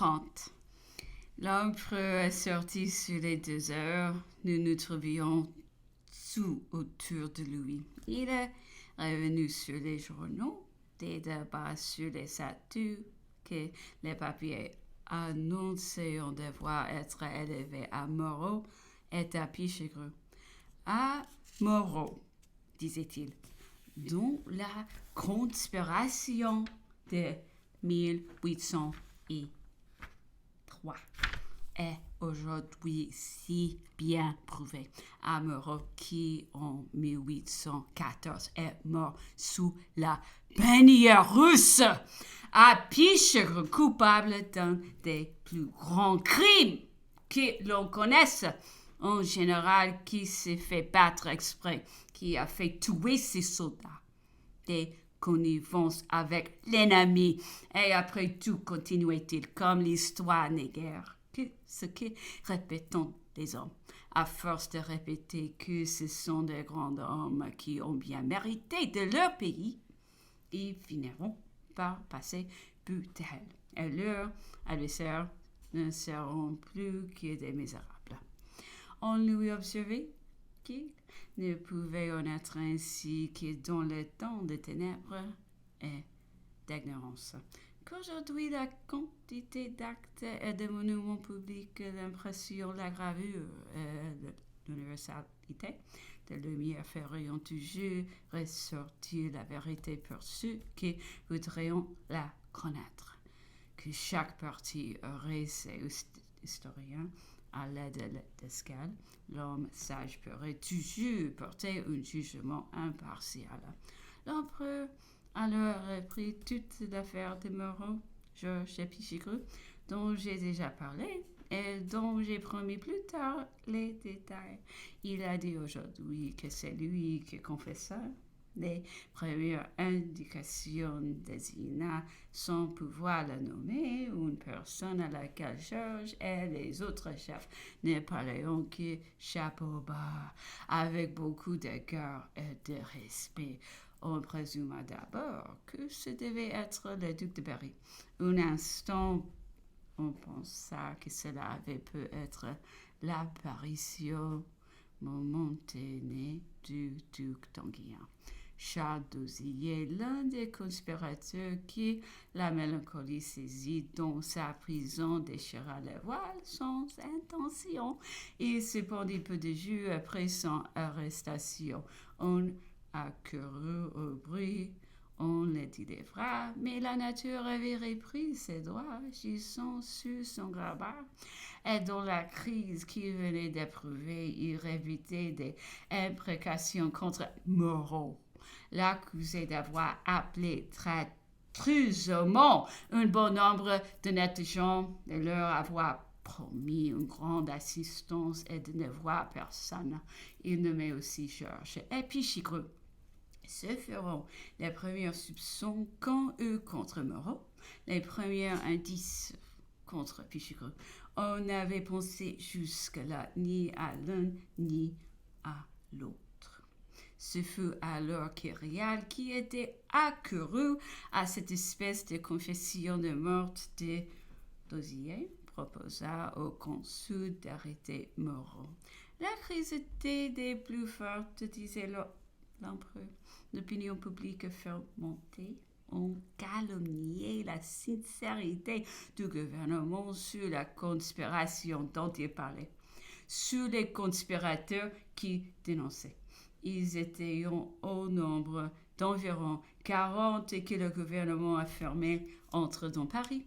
30. L'empereur est sorti sur les 2 heures. Nous nous trouvions autour de lui. Il est revenu sur les journaux, des débats sur les statuts que les papiers annonçaient devoir être élevés à Moreau et à Pichegru. À Moreau, disait-il, dont la conspiration de 1803 est aujourd'hui si bien prouvée. À Moreau, qui en 1814 est mort sous la bannière russe, à Pichegru, coupable d'un des plus grands crimes que l'on connaisse. Un général qui s'est fait battre exprès, qui a fait tuer ses soldats, des connivences avec l'ennemi. Et après tout, continuait-il, comme l'histoire n'est guère que ce que répétons les hommes, à force de répéter que ce sont des grands hommes qui ont bien mérité de leur pays, ils finiront par passer brutal. Et leurs adversaires ne seront plus que des misérables. On lui observait qu'il ne pouvait en être ainsi que dans le temps de ténèbres et d'ignorance. Qu'aujourd'hui, la quantité d'actes et de monuments publics, l'impression, la gravure et l'universalité de lumière feraient toujours ressortir la vérité pour ceux qui voudraient la connaître. Que chaque parti aurait ses historiens à l'aide d'escale, l'homme sage pourrait toujours porter un jugement impartial. L'empereur alors reprit toute l'affaire de Moreau, Georges et Pichegru, dont j'ai déjà parlé et dont j'ai promis plus tard les détails. Il a dit aujourd'hui que c'est lui qui confessa. Les premières indications désigna sans pouvoir le nommer une personne à laquelle Georges et les autres chefs ne parlaient que chapeau bas, avec beaucoup de cœur et de respect. On présuma d'abord que ce devait être le duc de Berry. Un instant, on pensa que cela avait pu être l'apparition momentanée du duc d'Enghien. Charles d'Auzillé, l'un des conspirateurs qui, la mélancolie saisit dans sa prison, déchira le voile sans intention. Il se pendit peu de jours après son arrestation. On accourut au bruit, on le délivra, mais la nature avait repris ses droits, gisant sur son grabat, et dans la crise qu'il venait d'éprouver, il révitait des imprécations contre Moreau, l'accusé d'avoir appelé traîtreusement un bon nombre d'honnêtes gens, de leur avoir promis une grande assistance et de ne voir personne. Il nommait aussi Georges et Pichegru. Ce feront les premiers soupçons qu'on eut contre Moreau, les premiers indices contre Pichegru. On n'avait pensé jusque-là ni à l'un ni à l'autre. Ce fut alors Kyrial qui était accouru à cette espèce de confession de meurtre de D'Auzillé, proposa au consul d'arrêter Moreau. La crise était des plus fortes, disait l'empereur. L'opinion publique fermentée. On calomniait la sincérité du gouvernement sur la conspiration dont il parlait, sur les conspirateurs qui dénonçaient. Ils étaient au nombre d'environ 40 et que le gouvernement affirmait entre dans Paris.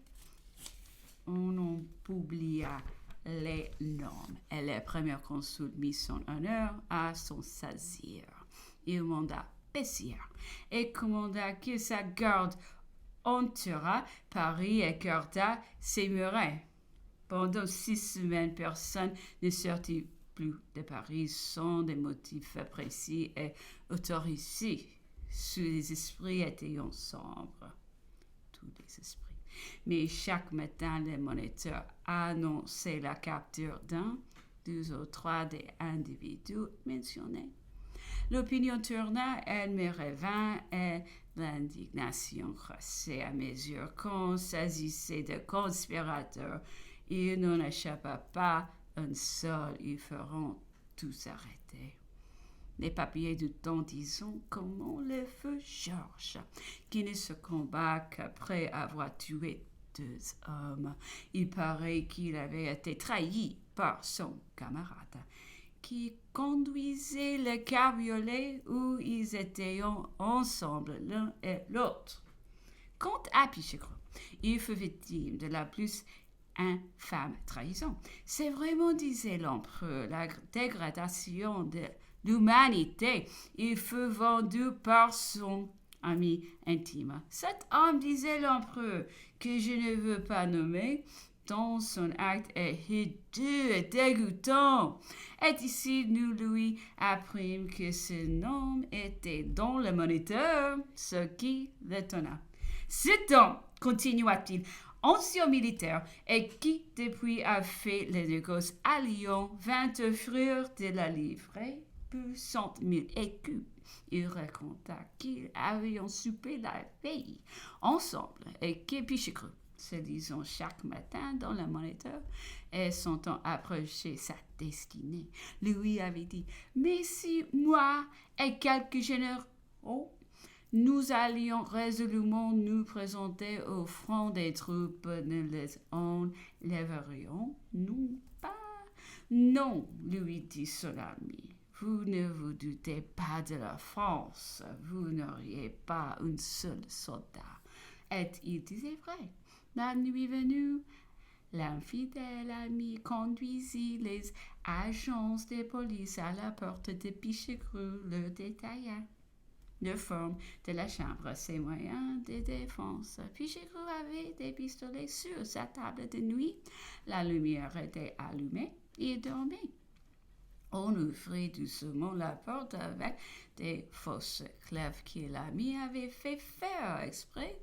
On en publia les noms et le premier consul mit son honneur à son saisir. Il manda Bessières et commanda que sa garde entoura Paris et garda ses murailles. Pendant 6 semaines, personne ne sortit plus de Paris sans des motifs précis et autorisés. Sous les esprits étaient sombres, tous les esprits. Mais chaque matin, les moniteurs annonçaient la capture d'un, 2 ou 3 des individus mentionnés. L'opinion tourna, elle me revint et l'indignation croissait à mesure qu'on s'agissait de conspirateurs. Il n'en échappa pas un seul, ils feront tous arrêter. Les papiers du temps disons comment le feu Georges, qui ne se combat qu'après avoir tué 2 hommes. Il paraît qu'il avait été trahi par son camarade, qui conduisait le cabriolet où ils étaient ensemble l'un et l'autre. Quant à Pichegru, il fut victime de la plus infâme trahison. C'est vraiment, disait l'empereur, la dégradation de l'humanité. Il fut vendu par son ami intime. Cet homme, disait l'empereur, que je ne veux pas nommer, dont son acte est hideux et dégoûtant. Et ici, nous lui apprîmes que ce nom était dans le Moniteur, ce qui l'étonna. Cet homme, continua-t-il, ancien militaire, et qui depuis a fait les négoces à Lyon, vint offrir de la livrer pour 100 000 écus. Il raconta qu'ils avaient soupé la veille ensemble et que Pichegru, se lisant chaque matin dans le Moniteur et sentant approcher sa destinée, lui avait dit « Mais si moi et quelques généraux, nous allions résolument nous présenter au front des troupes, ne les enlèverions-nous pas ?» « Non, lui dit son ami. Vous ne vous doutez pas de la France, vous n'auriez pas un seul soldat. Et il disait vrai. La nuit venue, l'infidèle ami conduisit les agents de police à la porte de Pichegru, le détailla de forme de la chambre ses moyens de défense. Pichegru avait des pistolets sur sa table de nuit. La lumière était allumée. Il dormait. On ouvrit doucement la porte avec des fausses clefs que l'ami avait fait faire exprès.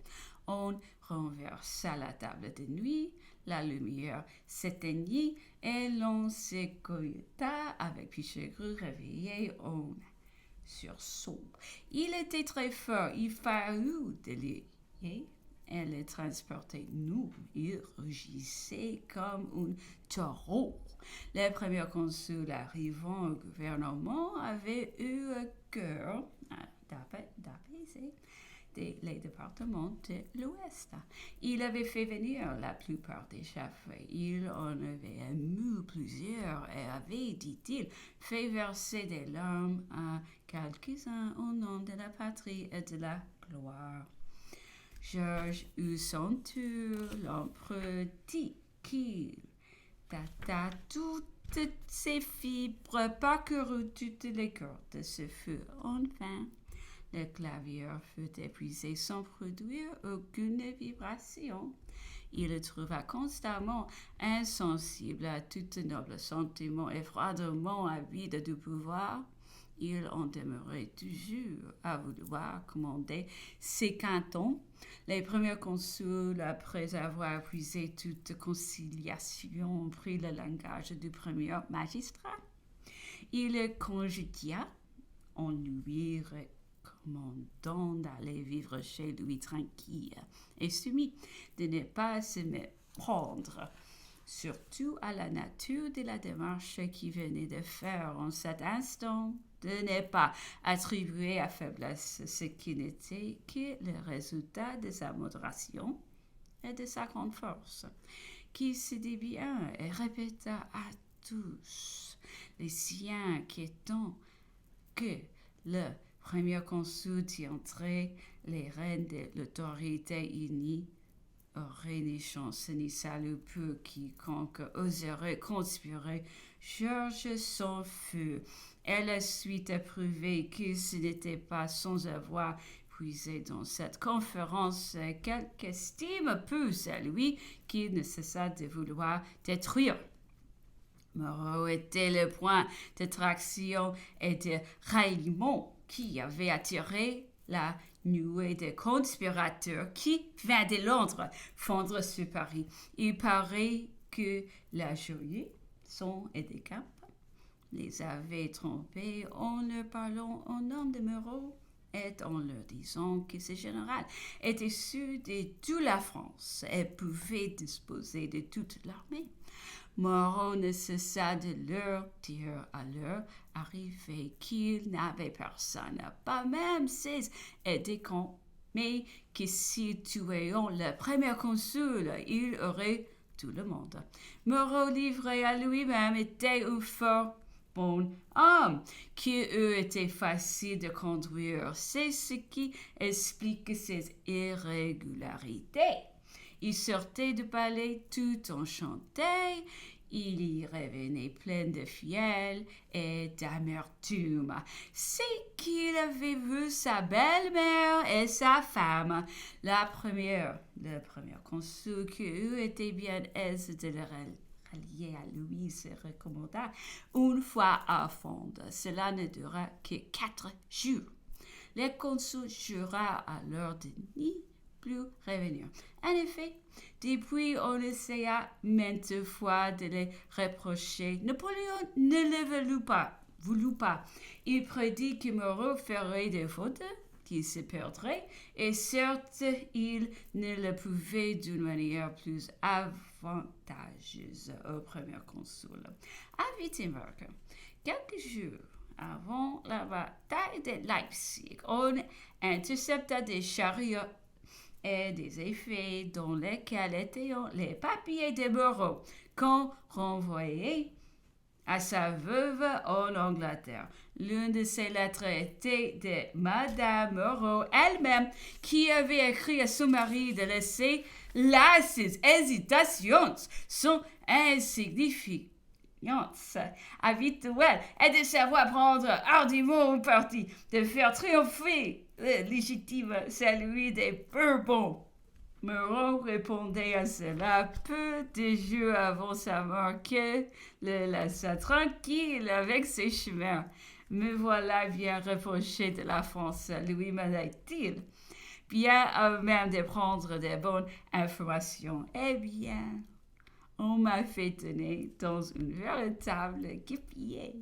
On renversa la table de nuit, la lumière s'éteignit et l'on s'écoyota avec Pichegru réveillé en sursaut. Il était très fort, il fallut délier et le transporter nu. Il rugissait comme un taureau. Le premier consul arrivant au gouvernement avait eu à cœur d'apaiser les départements de l'Ouest. Il avait fait venir la plupart des chefs. Il en avait ému plusieurs et avait, dit-il, fait verser des larmes à quelques-uns au nom de la patrie et de la gloire. Georges eut son tour, l'empereur dit qu'il tâta toutes ses fibres, parcourut toutes les cordes. Ce fut enfin. Le clavier fut épuisé sans produire aucune vibration. Il le trouva constamment insensible à tout noble sentiment et froidement avide du pouvoir. Il en demeurait toujours à vouloir commander ses cantons. Les premiers consuls, après avoir épuisé toute conciliation, prit le langage du premier magistrat. Il le congédia en lui recommandant d'aller vivre chez lui tranquille et soumis de ne pas se méprendre, surtout à la nature de la démarche qu'il venait de faire en cet instant, de ne pas attribuer à faiblesse ce qui n'était que le résultat de sa modération et de sa grande force, qui se dit bien et répéta à tous les siens qu'étant que le premier consul tiendrait les rênes de l'autorité unie, aurait ni chance ni salut pour quiconque oserait conspirer. Georges s'en fut, et la suite a prouvé que ce n'était pas sans avoir puisé dans cette conférence quelque estime pour celui qui ne cessa de vouloir détruire. Moreau était le point d'attraction et de ralliement qui avait attiré la nuée de conspirateurs qui vint de Londres fondre sur Paris. Il paraît que la Jolie, son aide-de-camp, les avait trompés en leur parlant au nom de Moreau et en leur disant que ce général était sûr de toute la France et pouvait disposer de toute l'armée. Moreau ne cessa de leur dire à leur arrivée qu'il n'avait personne, pas même ses aides-de-camp, mais que si tuions le premier consul, il aurait tout le monde. Moreau, livré à lui-même, était un fort bon homme qui eût été facile de conduire. C'est ce qui explique ses irrégularités. Il sortait du palais tout enchanté. Il y revenait plein de fiel et d'amertume. C'est qu'il avait vu sa belle-mère et sa femme. Le premier consul qui eût été bien aise de le rallier à lui se recommanda une fois à fond. Cela ne dura que 4 jours. Le consul jura alors de n'y plus revenir. En effet, depuis on essaya maintes fois de le reprocher. Napoléon ne le voulut pas. Il prédit que Moreau ferait des fautes, qu'il se perdrait, et certes, il ne le pouvait d'une manière plus avantageuse au premier consul. À Wittenberg, quelques jours avant la bataille de Leipzig, on intercepta des chariots et des effets dans lesquels étaient les papiers de Moreau qu'on renvoyait à sa veuve en Angleterre. L'une de ces lettres était de Madame Moreau elle-même, qui avait écrit à son mari de laisser là ses hésitations sont insignifiantes habituelles et de savoir prendre hardiment parti, de faire triompher le légitime celui des Bourbons. Moreau répondait à cela peu de jours avant sa mort que le laissa tranquille avec ses chemins. Me voilà bien reproché de la France, lui m'a-t-il. Bien à même de prendre de bonnes informations. Eh bien, on m'a fait tenir dans une véritable guipier.